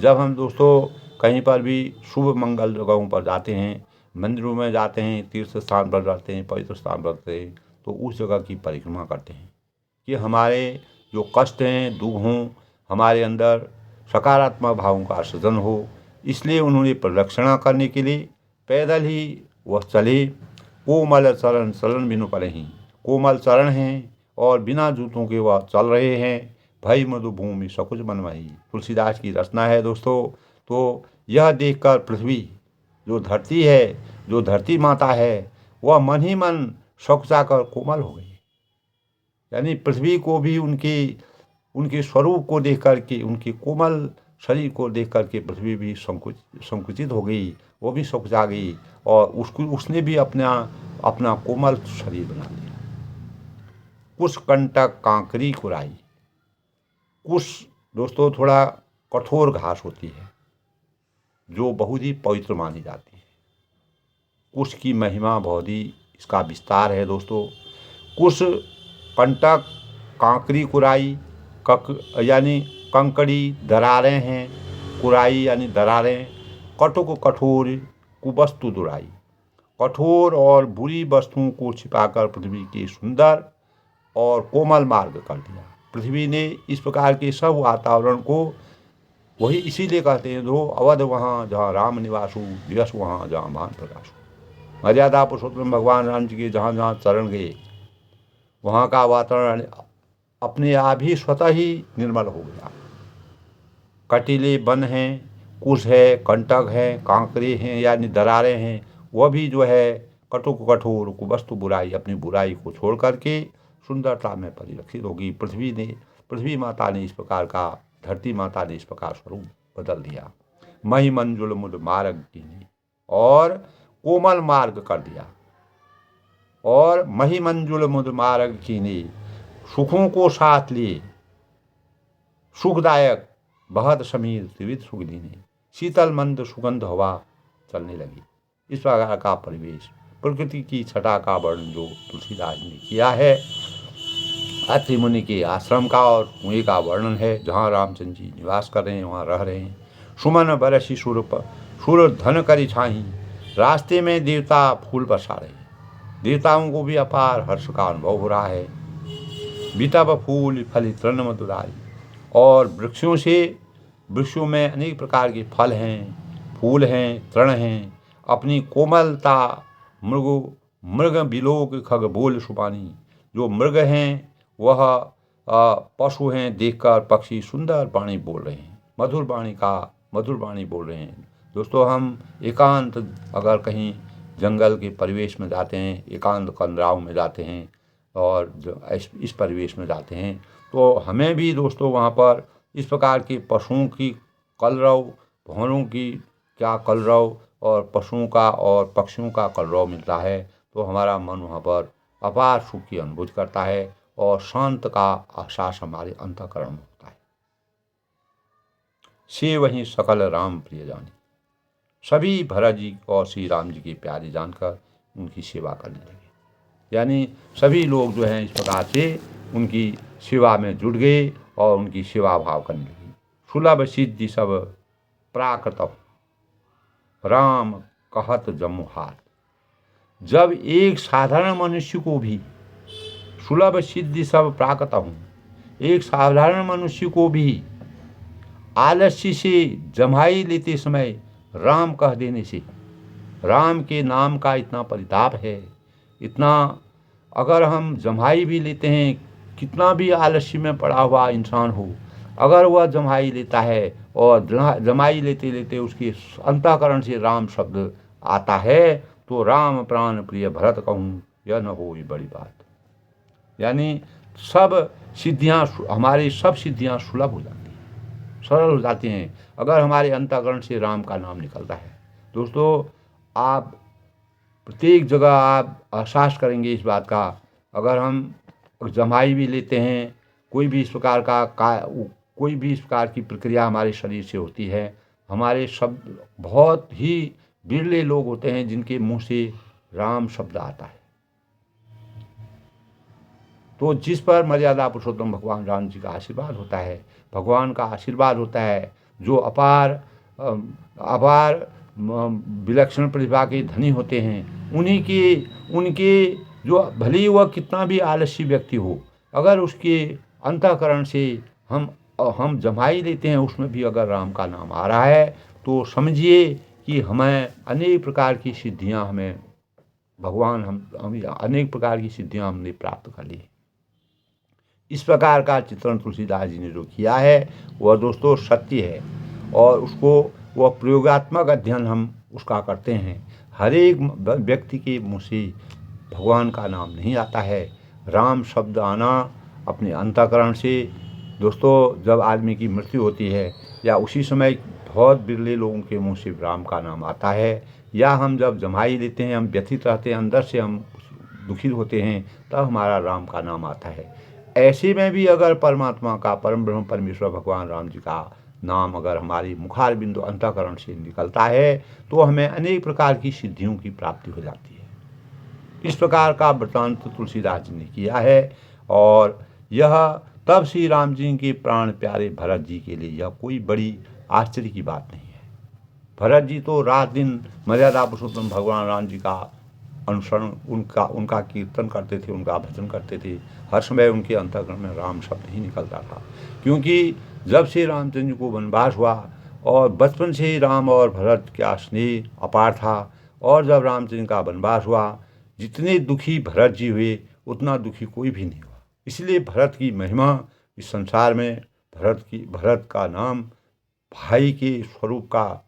A: जब हम दोस्तों कहीं पर भी शुभ मंगल जगहों पर जाते हैं, मंदिरों में जाते हैं, तीर्थ स्थान पर जाते हैं, पवित्र स्थान पर जाते हैं, तो उस जगह की परिक्रमा करते हैं कि हमारे जो कष्ट हैं, दुख हों, हमारे अंदर सकारात्मक भावों का सृजन हो, इसलिए उन्होंने प्रदक्षिणा करने के लिए पैदल ही वह चले। कोमल चरण चलन बिनु पलहीं, कोमल चरण हैं और बिना जूतों के वह चल रहे हैं। भई मधुभूमि सकुच मनमही, तुलसीदास की रचना है दोस्तों। तो यह देखकर पृथ्वी जो धरती है, जो धरती माता है, वह मन ही मन सकुचाकर कोमल हो गई। यानी पृथ्वी को भी उनके स्वरूप को देख करके, उनके कोमल शरीर को देख करके पृथ्वी भी संकुचित हो गई, वो भी सकुचा गई और उसने भी अपना कोमल शरीर बना लिया। कुश कंटक कांकरी कुराई। कुश दोस्तों थोड़ा कठोर घास होती है जो बहुत ही पवित्र मानी जाती है। कुश की महिमा बहुत ही, इसका विस्तार है दोस्तों। कुश, कंटक, कांकरी कुराई, यानी कंकड़ी दरारें हैं, कुराई यानी दरारें, कटुक कठोर, कुवस्तु दुराई। कठोर और बुरी वस्तुओं को छिपाकर पृथ्वी के सुंदर और कोमल मार्ग कर दिया। पृथ्वी ने इस प्रकार के सब वातावरण को, वही इसीलिए कहते हैं, जो अवध वहाँ जहाँ राम निवासु, दिवस वहाँ जहाँ मान प्रकाशु। मर्यादा पुरुषोत्तम भगवान राम जी के जहाँ जहाँ चरण गए, वहाँ का वातावरण अपने आप ही स्वतः ही निर्मल हो गया। कटीले वन हैं, कुश है, कंटक है, कांकरे हैं यानी दरारें हैं, वह भी जो है कटुक कठोर, कुवस्तु बुराई, अपनी बुराई को छोड़ करके सुंदरता में परिलक्षित होगी। पृथ्वी माता ने इस प्रकार का, धरती माता ने इस प्रकार स्वरूप बदल दिया। मही मंजुल मुद मार्ग कीनी, और कोमल मार्ग कर दिया। और मही मंजुल मुद मार्ग कीनी, सुखों को साथ लिए, सुखदायक बहुत समीर त्रिविध सुख दीने, शीतल मंद सुगंध हवा चलने लगी। इस प्रकार का परिवेश, प्रकृति की छटा का वर्णन जो तुलसीदास ने किया है, अत्रि मुनि के आश्रम का और कुएं का वर्णन है, जहाँ रामचंद्र जी निवास कर रहे हैं, वहाँ रह रहे हैं। सुमन बरसी सुर धन करी छाही, रास्ते में देवता फूल बरसा रहे हैं। देवताओं को भी अपार हर्ष का अनुभव हो रहा है। बीतब फूल फली तृण मधुराई, और वृक्षों में अनेक प्रकार के फल हैं, फूल हैं, तृण हैं। अपनी कोमलता मृग बिलोक खग बोल सुपानी, जो मृग हैं वह पशु हैं, देखकर पक्षी सुंदर वाणी बोल रहे हैं, मधुर वाणी बोल रहे हैं। दोस्तों हम एकांत अगर कहीं जंगल के परिवेश में जाते हैं, एकांत कंदराव में जाते हैं और इस परिवेश में जाते हैं, तो हमें भी दोस्तों वहाँ पर इस प्रकार के पशुओं की कलरव, भंवरों की क्या कलरव और पशुओं का और पक्षियों का कलरव मिलता है, तो हमारा मन वहाँ पर अपार सुख की अनुभूति करता है और शांत का एहसास हमारे अंतःकरण में होता है। से वहीं सकल राम प्रिय जानी, सभी भरत जी और श्री राम जी की प्यारी जानकर उनकी सेवा करने लगे। यानी सभी लोग जो हैं इस प्रकार से उनकी सेवा में जुट गए और उनकी सेवा भाव करने लगे। सुलभ सिद्धि सब प्राकृत राम कहत जमुहार। जब एक साधारण मनुष्य को भी, सुलभ सिद्धि सब प्राकृत हूँ, एक साधारण मनुष्य को भी आलस्य से जमाई लेते समय राम कह देने से, राम के नाम का इतना परिताप है, इतना अगर हम जमाई भी लेते हैं, कितना भी आलस्य में पड़ा हुआ इंसान हो, अगर वह जमाई लेता है और जमाई लेते लेते उसके अंतःकरण से राम शब्द आता है, तो राम प्राण प्रिय भरत कहूँ यह न हो बड़ी बात। यानी सब सिद्धियाँ, हमारी सब सिद्धियाँ सुलभ हो जाती हैं, सरल हो जाती हैं अगर हमारे अंतःकरण से राम का नाम निकलता है। दोस्तों आप प्रत्येक जगह आप एहसास करेंगे इस बात का, अगर हम जमाई भी लेते हैं, कोई भी इस प्रकार की प्रक्रिया हमारे शरीर से होती है, हमारे शब्द, बहुत ही बिरले लोग होते हैं जिनके मुंह से राम शब्द आता है। तो जिस पर मर्यादा पुरुषोत्तम भगवान राम जी का आशीर्वाद होता है, भगवान का आशीर्वाद होता है, जो अपार विलक्षण प्रतिभा के धनी होते हैं, उनके जो भले ही वह कितना भी आलसी व्यक्ति हो, अगर उसके अंतःकरण से हम और हम जमाई लेते हैं उसमें भी अगर राम का नाम आ रहा है तो समझिए कि हमें अनेक प्रकार की सिद्धियां हमें भगवान हम अनेक प्रकार की सिद्धियां हमने प्राप्त कर ली। इस प्रकार का चित्रण तुलसीदास जी ने जो किया है वह दोस्तों सत्य है और उसको वह प्रयोगात्मक अध्ययन हम उसका करते हैं। हर एक व्यक्ति के मुँह से भगवान का नाम नहीं आता है। राम शब्द आना अपने अंतःकरण से दोस्तों जब आदमी की मृत्यु होती है या उसी समय बहुत बिरले लोगों के मुंह से राम का नाम आता है, या हम जब जमाई लेते हैं, हम व्यथित रहते हैं, अंदर से हम दुखित होते हैं, तब हमारा राम का नाम आता है। ऐसे में भी अगर परमात्मा का परम ब्रह्म परमेश्वर भगवान राम जी का नाम अगर हमारी मुखार बिंदु अंतःकरण से निकलता है तो हमें अनेक प्रकार की सिद्धियों की प्राप्ति हो जाती है। इस प्रकार का वृत्तांत तुलसीदास जी ने किया है और यह तब श्री राम जी के प्राण प्यारे भरत जी के लिए यह कोई बड़ी आश्चर्य की बात नहीं है। भरत जी तो रात दिन मर्यादा पुरुषोत्तम भगवान राम जी का अनुसरण उनका कीर्तन करते थे, उनका भजन करते थे। हर समय उनके अंतःकरण में राम शब्द ही निकलता था, क्योंकि जब से रामचंद्र जी को वनवास हुआ और बचपन से ही राम और भरत का स्नेह अपार था, और जब रामचंद्र का वनवास हुआ जितने दुखी भरत जी हुए उतना दुखी कोई भी नहीं हुआ। इसलिए भरत की महिमा इस संसार में भरत का नाम भाई के स्वरूप का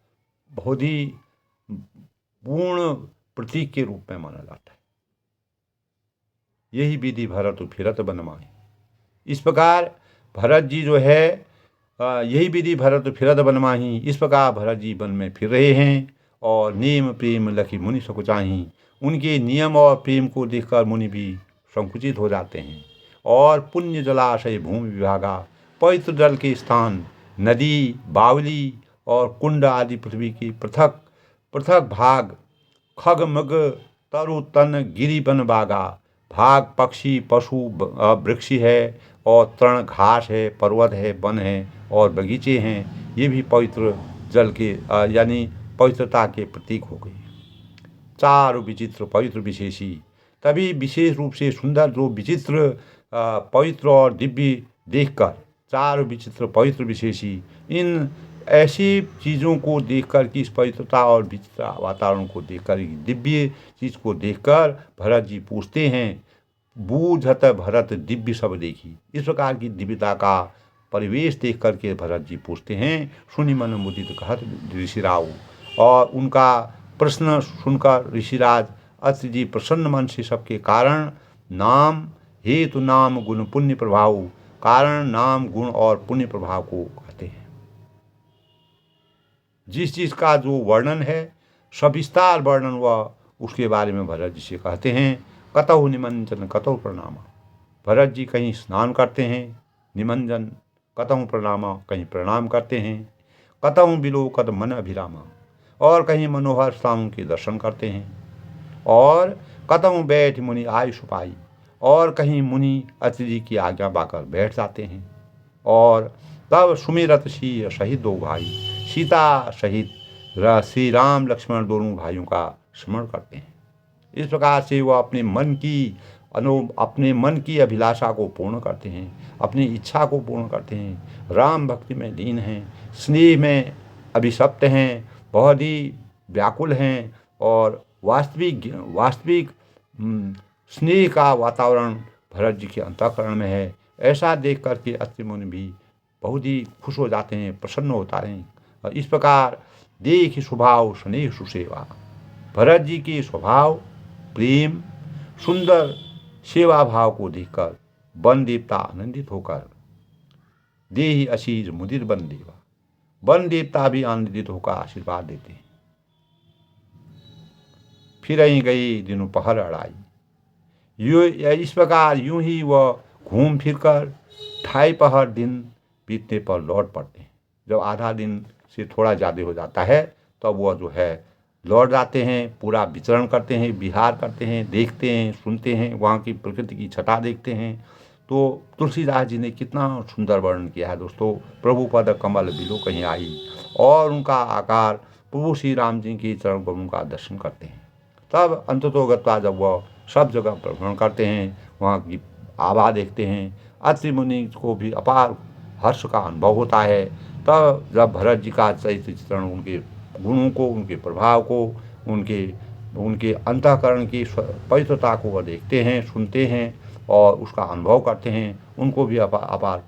A: बहुत ही पूर्ण प्रतीक के रूप में माना जाता है। यही विधि भरत फिरत बनमाही। इस प्रकार भरत जी जो है यही विधि भरत फिरत बनमाही। इस प्रकार भरत जी वन में फिर रहे हैं और नेम प्रेम लखी मुनि सकुचाही। उनके नियम और प्रेम को देखकर मुनि भी संकुचित हो जाते हैं। और पुण्य जलाशय भूमि विभागा, पवित्र जल के स्थान नदी, बावली और कुंड आदि पृथ्वी के पृथक पृथक भाग, खग मग तरु तन गिरी बन बागा, भाग पक्षी पशु वृक्षी है और तृण घास है, पर्वत है, वन है और बगीचे हैं। ये भी पवित्र जल के यानी पवित्रता के प्रतीक हो गए। चार विचित्र पवित्र विशेषी, तभी विशेष रूप से सुंदर जो विचित्र पवित्र और दिव्य देखकर, चार विचित्र पवित्र विशेषी, इन ऐसी चीज़ों को देखकर कि इस पवित्रता और विचित्र वातावरण को देखकर, दिव्य चीज़ को देखकर भरत जी पूछते हैं, बूझत भरत दिव्य सब देखी। इस प्रकार की दिव्यता का परिवेश देख करके भरत जी पूछते हैं, सुनि मन मुदित कहत ऋषिराव। और उनका प्रश्न सुनकर ऋषिराज अत्रि जी प्रसन्न मन से सबके कारण नाम हेतु नाम गुण पुण्य प्रभाव, कारण नाम गुण और पुण्य प्रभाव को कहते हैं। जिस चीज़ का जो वर्णन है सविस्तार वर्णन वह उसके बारे में भरत जी से कहते हैं। कतहु निमंजन कतहु प्रणाम। भरत जी कहीं स्नान करते हैं निमंजन, कतहु प्रणाम कहीं प्रणाम करते हैं, कतहु बिलोकत मन अभिरामा और कहीं मनोहर स्वामी के दर्शन करते हैं, और कतहु बैठ मुनि आयु सुपाई और कहीं मुनि अत्रि जी की आज्ञा पाकर बैठ जाते हैं। और तब सुमिरत सी सहित दो भाई सीता सहित श्री राम लक्ष्मण दोनों भाइयों का स्मरण करते हैं। इस प्रकार से वह अपने मन की अभिलाषा को पूर्ण करते हैं, अपनी इच्छा को पूर्ण करते हैं। राम भक्ति में लीन हैं, स्नेह में अभिशप्त हैं, बहुत ही व्याकुल हैं और वास्तविक स्नेह का वातावरण भरत जी के अंतःकरण में है। ऐसा देख करके अत्रि मुनि भी बहुत ही खुश हो जाते हैं, प्रसन्न होता हैं। और इस प्रकार देख स्वभाव स्नेह सुसेवा, भरत जी के स्वभाव प्रेम सुंदर सेवा भाव को देखकर वन देवता आनंदित होकर देहि असीज मुदिर बन देवा, वन देवता भी आनंदित होकर आशीर्वाद देते हैं। फिर ही गई दिनों पहर अड़ाई। इस प्रकार यूं ही वह घूम फिर कर 2.5 पहर दिन बीतने पर लौट पड़ते हैं। जब आधा दिन से थोड़ा ज़्यादा हो जाता है तब वह जो है लौट जाते हैं, पूरा विचरण करते हैं, विहार करते हैं, देखते हैं, सुनते हैं, वहाँ की प्रकृति की छटा देखते हैं। तो तुलसीदास जी ने कितना सुंदर वर्णन किया है दोस्तों। प्रभु पद कमल बिलो कहीं आई, और उनका आकार प्रभु श्री राम जी के चरण कमलों का दर्शन करते हैं। तब अंततोगत्वा जब वह सब जगह भ्रमण करते हैं, वहाँ की आभा देखते हैं, अत्रि मुनि को भी अपार हर्ष का अनुभव होता है। तब जब भरत जी का चरित्र चित्रण, उनके गुणों को, उनके प्रभाव को, उनके उनके अंतःकरण की पवित्रता को वह देखते हैं, सुनते हैं और उसका अनुभव करते हैं, उनको भी अपार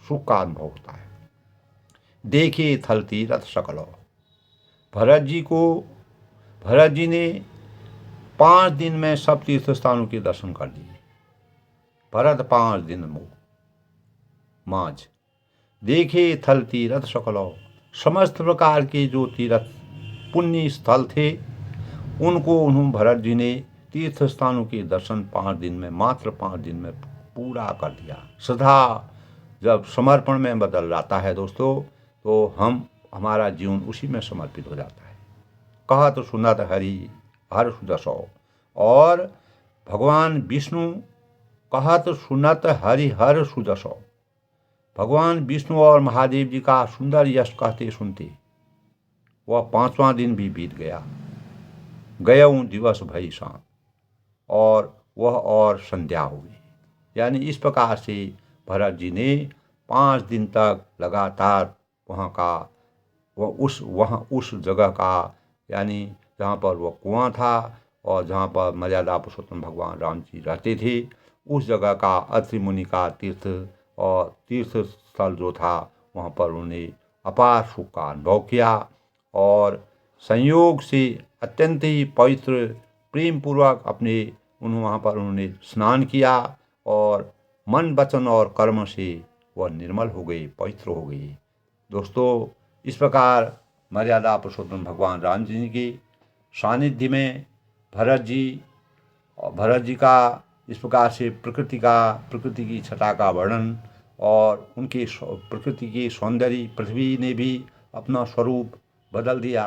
A: सुख का अनुभव होता है। देखिए थल तीरथ सकलो, भरत जी ने 5 दिन में सब तीर्थ स्थानों के दर्शन कर लिए। भरत 5 दिन माझ देखे थल तीरथ सकलो, समस्त प्रकार के जो तीर्थ पुण्य स्थल थे उनको भरत जी ने तीर्थ स्थानों के दर्शन 5 दिन में, मात्र 5 दिन में पूरा कर दिया। श्रद्धा जब समर्पण में बदल जाता है दोस्तों, तो हमारा जीवन उसी में समर्पित हो जाता है। कहत सुनत हरि हर सुदसो, और भगवान विष्णु कहत सुनत हरि हर सुदसो, भगवान विष्णु और महादेव जी का सुंदर यश कहते सुनते वह 5वां दिन भी बीत गया। गयऊँ दिवस भई शाम, और संध्या हो गई। यानी इस प्रकार से भरत जी ने 5 दिन तक लगातार उस जगह का, यानी जहाँ पर वह कुआं था और जहाँ पर मर्यादा पुरुषोत्तम भगवान राम जी रहते थे, उस जगह का अत्रि मुनि का तीर्थ स्थल जो था, वहाँ पर उन्होंने अपार सुख का अनुभव किया और संयोग से अत्यंत ही पवित्र प्रेम पूर्वक वहाँ पर उन्होंने स्नान किया और मन वचन और कर्म से वह निर्मल हो गई, पवित्र हो गई। दोस्तों, इस प्रकार मर्यादा पुरुषोत्तम भगवान राम जी के सानिध्य में भरत जी का इस प्रकार से प्रकृति की छटा का वर्णन और उनके प्रकृति की सौंदर्य, पृथ्वी ने भी अपना स्वरूप बदल दिया।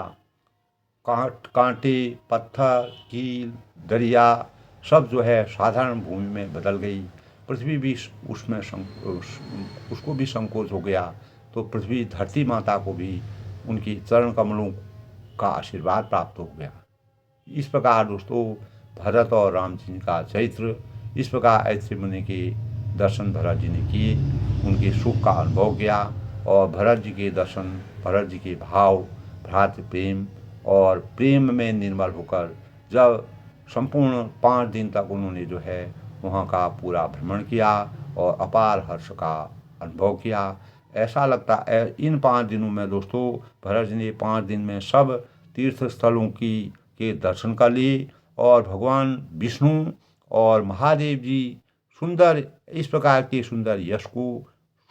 A: कांटे, पत्थर, कील, दरिया सब जो है साधारण भूमि में बदल गई। पृथ्वी भी उसको भी संकोच हो गया, तो पृथ्वी धरती माता को भी उनकी चरण कमलों का आशीर्वाद प्राप्त हो गया। इस प्रकार दोस्तों, भरत और राम जी का चरित्र, इस प्रकार अत्रि मुनि के दर्शन भरत जी ने किए, उनके सुख का अनुभव किया और भरत जी के दर्शन, भरत जी के भाव, भ्रातृ प्रेम और प्रेम में निर्मल होकर जब संपूर्ण 5 दिन तक उन्होंने जो है वहाँ का पूरा भ्रमण किया और अपार हर्ष का अनुभव किया। ऐसा लगता है इन 5 दिनों में दोस्तों, भरत जी ने 5 दिन में सब तीर्थ स्थलों के दर्शन कर लिए और भगवान विष्णु और महादेव जी इस प्रकार के सुंदर यश को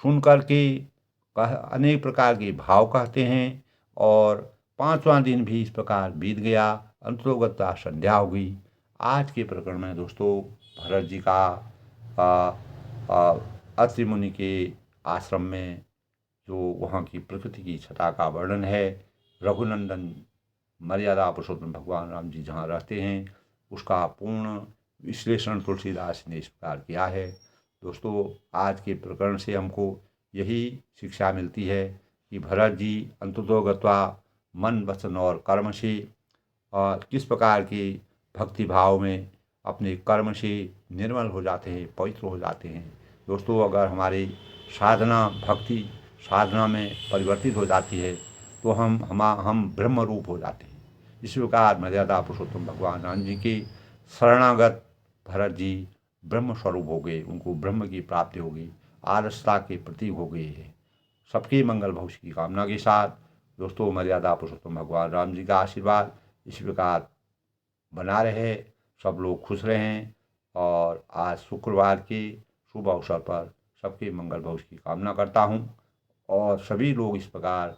A: सुन करके अनेक प्रकार के भाव कहते हैं और 5वां दिन भी इस प्रकार बीत गया। अंतोगता संध्या हो गई। आज के प्रकरण में दोस्तों, भरत जी का अत्रि मुनि के आश्रम में जो वहाँ की प्रकृति की छटा का वर्णन है, रघुनंदन मर्यादा पुरुषोत्तम भगवान राम जी जहाँ रहते हैं, उसका पूर्ण विश्लेषण तुलसीदास ने इस प्रकार किया है। दोस्तों, आज के प्रकरण से हमको यही शिक्षा मिलती है कि भरत जी अंततोगत्वा मन, वचन और कर्म से किस प्रकार के भक्ति भाव में अपने कर्म से निर्मल हो जाते हैं, पवित्र हो जाते हैं। दोस्तों, अगर हमारी भक्ति साधना में परिवर्तित हो जाती है तो हम ब्रह्म रूप हो जाते हैं। इस प्रकार मर्यादा पुरुषोत्तम भगवान राम जी के शरणागत भरत जी ब्रह्म स्वरूप हो गए, उनको ब्रह्म की प्राप्ति हो गई, आर्यता के प्रतीक हो गए हैं। सबके मंगल भविष्य की कामना के साथ दोस्तों, मर्यादा पुरुषोत्तम भगवान राम जी का आशीर्वाद इस प्रकार बना रहे, सब लोग खुश रहें और आज शुक्रवार के शुभ अवसर पर सबके मंगल भविष्य की कामना करता हूँ और सभी लोग इस प्रकार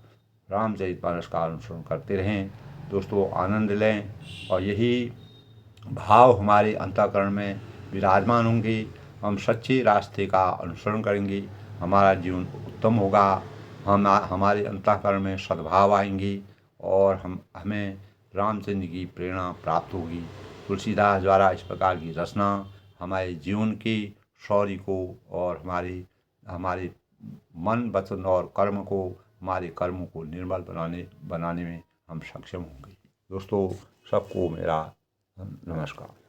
A: रामचरितमानस का अनुसरण करते रहें। दोस्तों, आनंद लें और यही भाव हमारे अंतःकरण में विराजमान होंगे। हम सच्चे रास्ते का अनुसरण करेंगे, हमारा जीवन उत्तम होगा, हमारे अंतःकरण में सद्भाव आएंगे और हमें रामचंद्र की प्रेरणा प्राप्त होगी। तुलसीदास द्वारा इस प्रकार की रचना हमारे जीवन के शौर्य को और हमारे मन, वचन और कर्म को, हमारे कर्मों को निर्मल बनाने में हम सक्षम होंगे। दोस्तों, सबको मेरा नमस्कार।